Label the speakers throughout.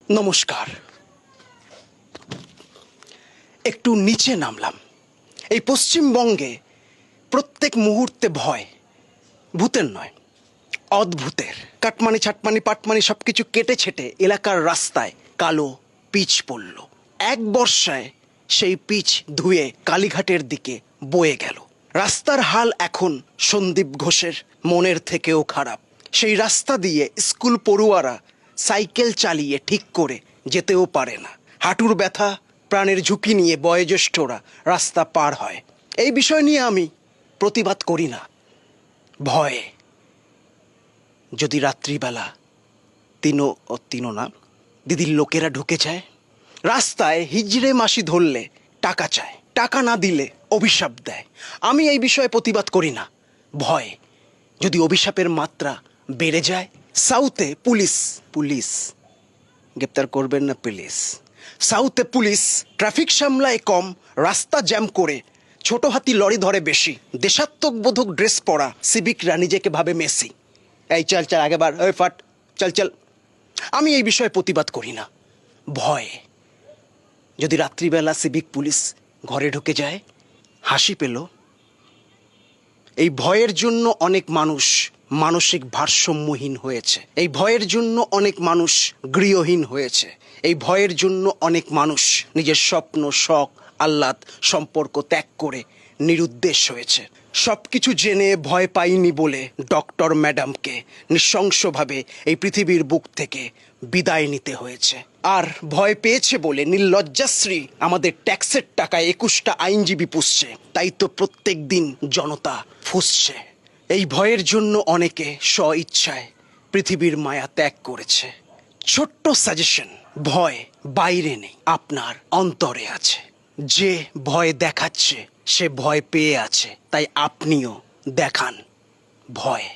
Speaker 1: নমস্কার। একটু নিচে নামলাম। এই পশ্চিমবঙ্গে প্রত্যেক মুহূর্তে ভয়, ভূতের নয়, অদ্ভুতের। কাটমানি ছাটমানি পাটমানি সবকিছু কেটে ছেটে এলাকার রাস্তায় কালো পিচ পড়ল। এক বর্ষায় সেই পিচ ধুয়ে কালীঘাটের দিকে বয়ে গেল। রাস্তার হাল এখন সন্দীপ ঘোষের মনের থেকেও খারাপ। সেই রাস্তা দিয়ে স্কুল পড়ুয়ারা সাইকেল চালিয়ে ঠিক করে যেতেও পারে না। হাঁটুর ব্যথা, প্রাণের ঝুঁকি নিয়ে বয়োজ্যেষ্ঠরা রাস্তা পার হয়। এই বিষয় নিয়ে আমি প্রতিবাদ করি না। ভয়ে যদি রাত্রিবেলা তিনো না দিদির লোকেরা ঢুকে যায়, রাস্তায় হিজড়ে মাসি ধরলে টাকা চায়, টাকা না দিলে অভিশাপ দেয়। আমি এই বিষয়ে প্রতিবাদ করি না। ভয় যদি অভিশাপের মাত্রা বেড়ে যায়। সাউথে পুলিশ গ্রেপ্তার করবেন না প্লিজ। সাউথে পুলিশ ট্রাফিক সামলায় কম, রাস্তা জ্যাম করে ছোট হাতি লরি ধরে বেশি। দেশাত্মবোধক ড্রেস পরা সিভিকরা নিজেকে ভাবে মেসি। এই চল চল আগে বার, ওই ফাট, চল। আমি এই বিষয়ে প্রতিবাদ করি না। ভয় যদি রাত্রিবেলা সিভিক পুলিশ ঘরে ঢুকে যায়, হাসি পেল। এই ভয়ের জন্য অনেক মানুষ মানসিক ভারসাম্যহীন হয়েছে। এই ভয়ের জন্য অনেক মানুষ গৃহহীন হয়েছে। এই ভয়ের জন্য অনেক মানুষ নিজের স্বপ্ন, শখ, আহ্লাদ, সম্পর্ক ত্যাগ করে নিরুদ্দেশ হয়েছে। সব কিছু জেনে ভয় পাইনি বলে ডক্টর ম্যাডামকে নৃশংসভাবে এই পৃথিবীর বুক থেকে বিদায় নিতে হয়েছে। আর ভয় পেয়েছে বলে নির্লজ্জাশ্রী আমাদের ট্যাক্সের টাকায় 21টা আইনজীবী পুষছে। তাই তো প্রত্যেক দিন জনতা ফুঁসছে। এই ভয়ের জন্য অনেকে স্ব ইচ্ছায় পৃথিবীর মায়া ত্যাগ করেছে। ছোট্ট সাজেশন, ভয় বাইরে নেই, আপনার অন্তরে আছে। যে ভয় দেখাচ্ছে সে ভয় পেয়ে আছে, তাই আপনিও দেখান ভয়।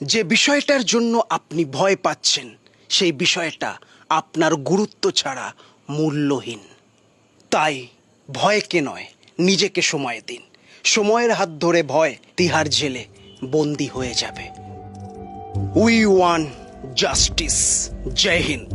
Speaker 1: যে বিষয়টার জন্য আপনি ভয় পাচ্ছেন সেই বিষয়টা আপনার গুরুত্ব ছাড়া মূল্যহীন। তাই ভয়কে নয়, নিজেকে সময় দিন। সময়ের হাত ধরে ভয় তিহার জেলে বন্দী হয়ে যাবে। We want justice. Jai Hind.